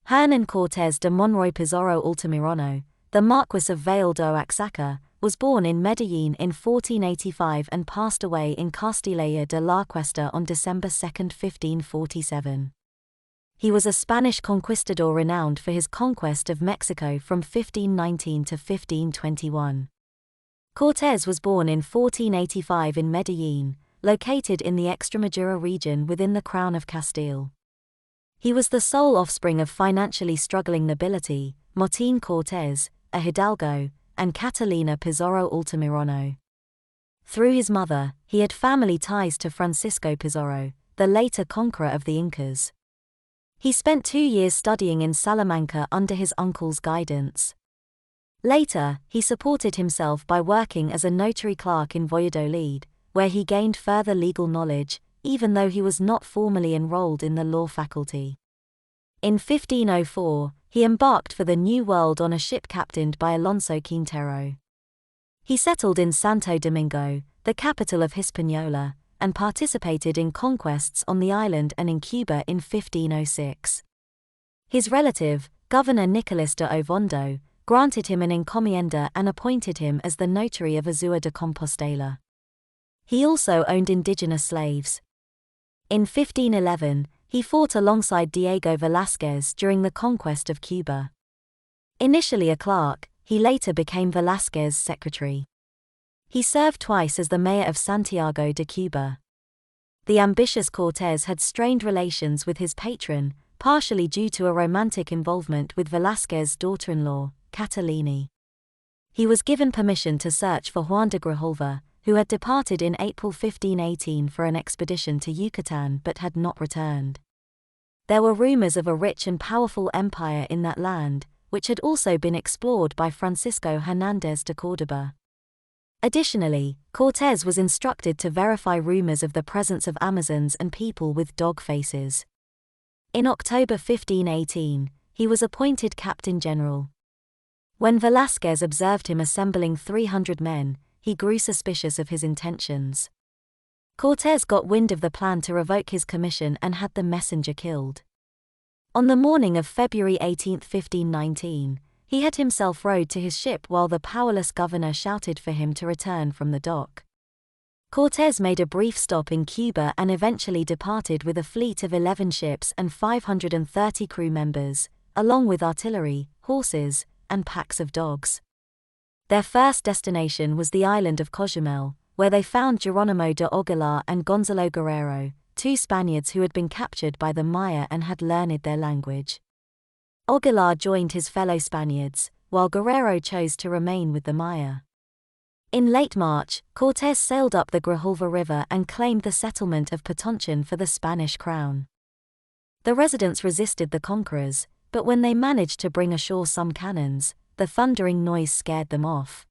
Hernán Cortés de Monroy Pizarro Altamirano, the Marquis of Vail do Oaxaca, was born in Medellín in 1485 and passed away in Castilla de la Cuesta on December 2, 1547. He was a Spanish conquistador renowned for his conquest of Mexico from 1519 to 1521. Cortés was born in 1485 in Medellín, located in the Extremadura region within the Crown of Castile. He was the sole offspring of financially struggling nobility, Martín Cortés, a hidalgo, and Catalina Pizarro Altamirano. Through his mother, he had family ties to Francisco Pizarro, the later conqueror of the Incas. He spent 2 years studying in Salamanca under his uncle's guidance. Later, he supported himself by working as a notary clerk in Valladolid, where he gained further legal knowledge, even though he was not formally enrolled in the law faculty. In 1504, he embarked for the New World on a ship captained by Alonso Quintero. He settled in Santo Domingo, the capital of Hispaniola, and participated in conquests on the island and in Cuba in 1506. His relative, Governor Nicolas de Ovando, granted him an encomienda and appointed him as the notary of Azua de Compostela. He also owned indigenous slaves. In 1511, he fought alongside Diego Velázquez during the conquest of Cuba. Initially a clerk, he later became Velázquez's secretary. He served twice as the mayor of Santiago de Cuba. The ambitious Cortés had strained relations with his patron, partially due to a romantic involvement with Velázquez's daughter-in-law, Catalina. He was given permission to search for Juan de Grijalva, who had departed in April 1518 for an expedition to Yucatan but had not returned. There were rumors of a rich and powerful empire in that land, which had also been explored by Francisco Hernández de Córdoba. Additionally, Cortés was instructed to verify rumors of the presence of Amazons and people with dog faces. In October 1518, he was appointed Captain General. When Velázquez observed him assembling 300 men, he grew suspicious of his intentions. Cortés got wind of the plan to revoke his commission and had the messenger killed. On the morning of February 18, 1519, he had himself rowed to his ship while the powerless governor shouted for him to return from the dock. Cortés made a brief stop in Cuba and eventually departed with a fleet of 11 ships and 530 crew members, along with artillery, horses, and packs of dogs. Their first destination was the island of Cozumel, where they found Geronimo de Aguilar and Gonzalo Guerrero, 2 Spaniards who had been captured by the Maya and had learned their language. Aguilar joined his fellow Spaniards, while Guerrero chose to remain with the Maya. In late March, Cortés sailed up the Grijalva River and claimed the settlement of Potonchan for the Spanish crown. The residents resisted the conquerors, but when they managed to bring ashore some cannons, the thundering noise scared them off.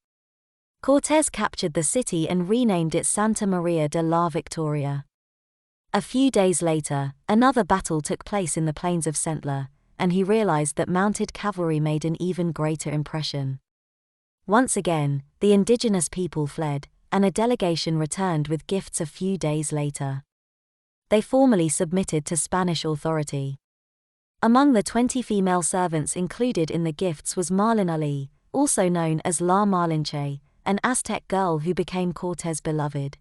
Cortés captured the city and renamed it Santa Maria de la Victoria. A few days later, another battle took place in the plains of Centla, and he realized that mounted cavalry made an even greater impression. Once again, the indigenous people fled, and a delegation returned with gifts a few days later. They formally submitted to Spanish authority. Among the 20 female servants included in the gifts was Marlin Ali, also known as La Malinche, an Aztec girl who became Cortés' beloved.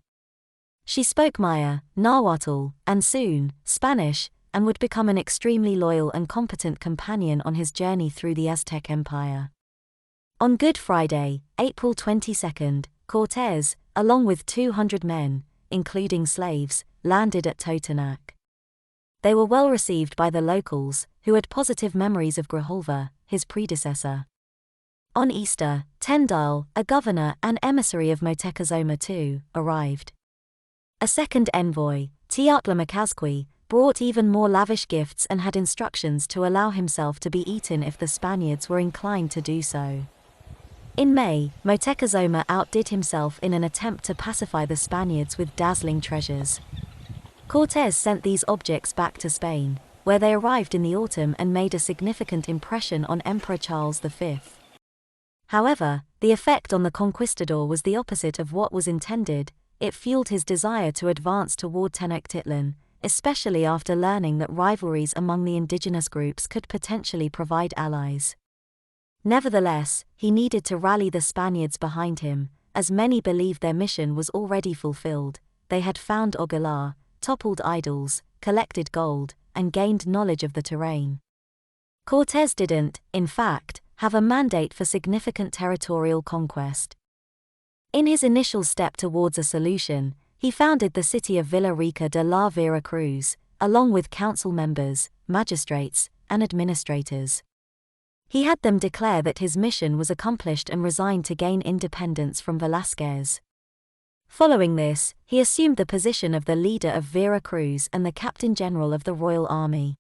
She spoke Maya, Nahuatl, and soon, Spanish, and would become an extremely loyal and competent companion on his journey through the Aztec Empire. On Good Friday, April 22, Cortés, along with 200 men, including slaves, landed at Totonac. They were well received by the locals, who had positive memories of Grijalva, his predecessor. On Easter, Tyndall, a governor and emissary of Moctezuma II, arrived. A second envoy, Teotlimacazqui, brought even more lavish gifts and had instructions to allow himself to be eaten if the Spaniards were inclined to do so. In May, Moctezuma outdid himself in an attempt to pacify the Spaniards with dazzling treasures. Cortés sent these objects back to Spain, where they arrived in the autumn and made a significant impression on Emperor Charles V. However, the effect on the conquistador was the opposite of what was intended. It fueled his desire to advance toward Tenochtitlan, especially after learning that rivalries among the indigenous groups could potentially provide allies. Nevertheless, he needed to rally the Spaniards behind him, as many believed their mission was already fulfilled. They had found Ogalar, toppled idols, collected gold, and gained knowledge of the terrain. Cortés didn't, in fact, have a mandate for significant territorial conquest. In his initial step towards a solution, he founded the city of Villa Rica de la Vera Cruz, along with council members, magistrates, and administrators. He had them declare that his mission was accomplished and resigned to gain independence from Velázquez. Following this, he assumed the position of the leader of Vera Cruz and the captain general of the Royal Army.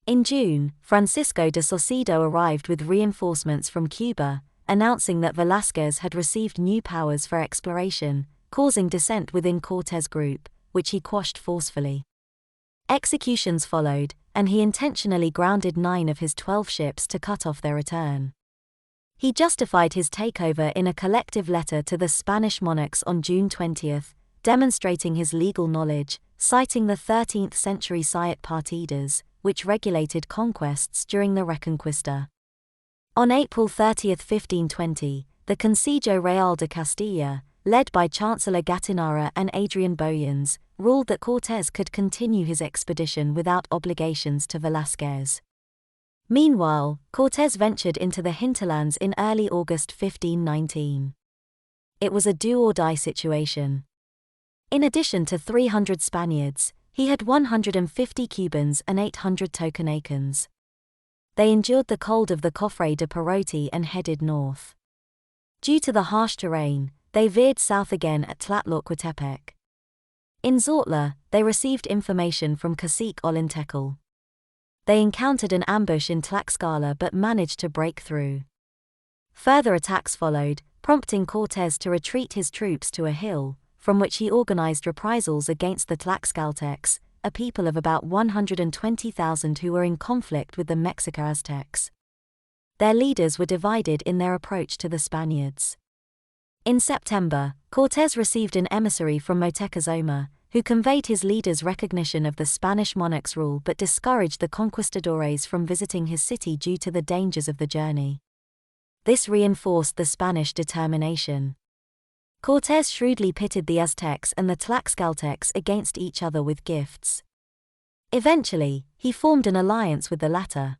In June, Francisco de Saucedo arrived with reinforcements from Cuba, announcing that Velázquez had received new powers for exploration, causing dissent within Cortés' group, which he quashed forcefully. Executions followed, and he intentionally grounded 9 of his 12 ships to cut off their return. He justified his takeover in a collective letter to the Spanish monarchs on June 20, demonstrating his legal knowledge, citing the 13th century Siete Partidas, which regulated conquests during the Reconquista. On April 30, 1520, the Consejo Real de Castilla, led by Chancellor Gattinara and Adrian Boyens, ruled that Cortés could continue his expedition without obligations to Velázquez. Meanwhile, Cortés ventured into the hinterlands in early August 1519. It was a do-or-die situation. In addition to 300 Spaniards, he had 150 Cubans and 800 Toconacans. They endured the cold of the Cofre de Perote and headed north. Due to the harsh terrain, they veered south again at Tlatlauquitepec. In Zautla, they received information from Cacique Olintecal. They encountered an ambush in Tlaxcala but managed to break through. Further attacks followed, prompting Cortés to retreat his troops to a hill, from which he organized reprisals against the Tlaxcaltecs, a people of about 120,000 who were in conflict with the Mexica Aztecs. Their leaders were divided in their approach to the Spaniards. In September, Cortés received an emissary from Moctezuma, who conveyed his leader's recognition of the Spanish monarch's rule but discouraged the conquistadores from visiting his city due to the dangers of the journey. This reinforced the Spanish determination. Cortés shrewdly pitted the Aztecs and the Tlaxcaltecs against each other with gifts. Eventually, he formed an alliance with the latter.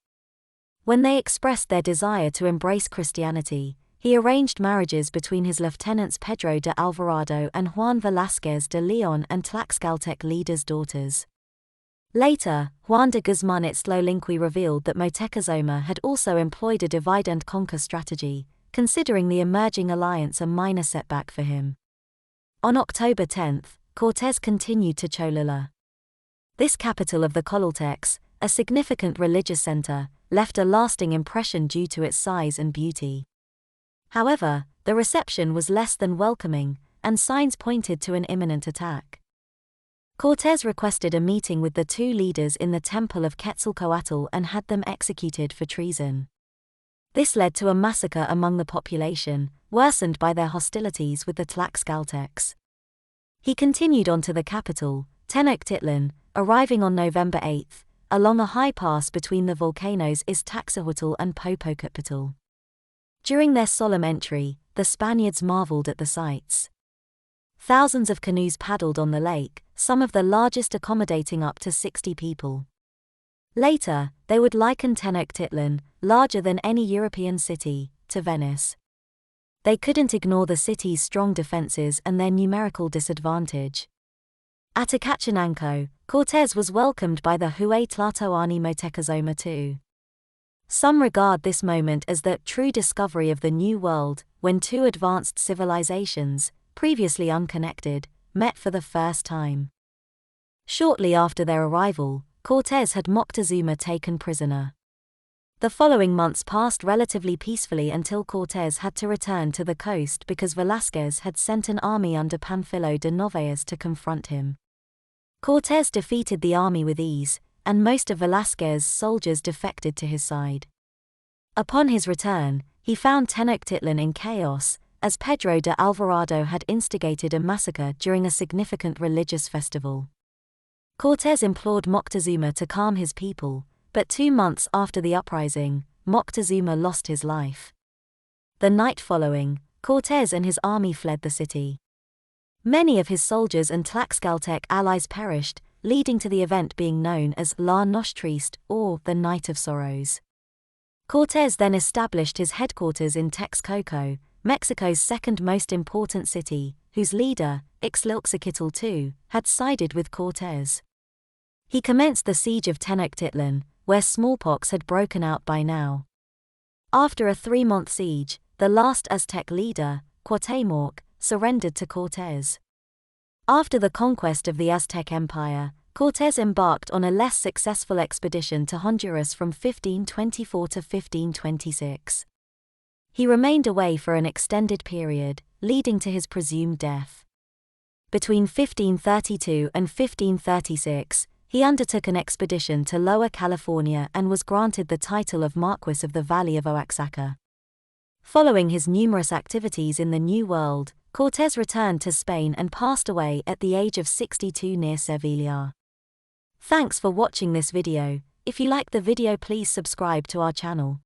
When they expressed their desire to embrace Christianity, he arranged marriages between his lieutenants Pedro de Alvarado and Juan Velázquez de Leon and Tlaxcaltec leaders' daughters. Later, Juan de Guzmán Itztlolinqui revealed that Moctezuma had also employed a divide-and-conquer strategy, considering the emerging alliance a minor setback for him. On October 10, Cortés continued to Cholula. This capital of the Cololtecs, a significant religious center, left a lasting impression due to its size and beauty. However, the reception was less than welcoming, and signs pointed to an imminent attack. Cortés requested a meeting with the 2 leaders in the temple of Quetzalcoatl and had them executed for treason. This led to a massacre among the population, worsened by their hostilities with the Tlaxcaltecs. He continued on to the capital, Tenochtitlan, arriving on November 8, along a high pass between the volcanoes Iztaccíhuatl and Popocatépetl. During their solemn entry, the Spaniards marveled at the sights. Thousands of canoes paddled on the lake, some of the largest accommodating up to 60 people. Later, they would liken Tenochtitlan, larger than any European city, to Venice. They couldn't ignore the city's strong defenses and their numerical disadvantage. At Acachenanco, Cortés was welcomed by the Huaytlatoani Moctezuma II. Some regard this moment as the true discovery of the New World, when 2 advanced civilizations, previously unconnected, met for the first time. Shortly after their arrival, Cortés had Moctezuma taken prisoner. The following months passed relatively peacefully until Cortés had to return to the coast because Velázquez had sent an army under Pánfilo de Novaes to confront him. Cortés defeated the army with ease, and most of Velázquez's soldiers defected to his side. Upon his return, he found Tenochtitlan in chaos, as Pedro de Alvarado had instigated a massacre during a significant religious festival. Cortés implored Moctezuma to calm his people, but 2 months after the uprising, Moctezuma lost his life. The night following, Cortés and his army fled the city. Many of his soldiers and Tlaxcaltec allies perished, leading to the event being known as La Noche Triste, or the Night of Sorrows. Cortés then established his headquarters in Texcoco, Mexico's second most important city, whose leader, Ixtlahuaquezotl II, had sided with Cortés. He commenced the siege of Tenochtitlan, where smallpox had broken out by now. After a 3-month siege, the last Aztec leader, Cuauhtémoc, surrendered to Cortés. After the conquest of the Aztec Empire, Cortés embarked on a less successful expedition to Honduras from 1524 to 1526. He remained away for an extended period, leading to his presumed death. Between 1532 and 1536, he undertook an expedition to Lower California and was granted the title of Marquis of the Valley of Oaxaca. Following his numerous activities in the New World, Cortés returned to Spain and passed away at the age of 62 near Sevilla. Thanks for watching this video. If you like the video, please subscribe to our channel.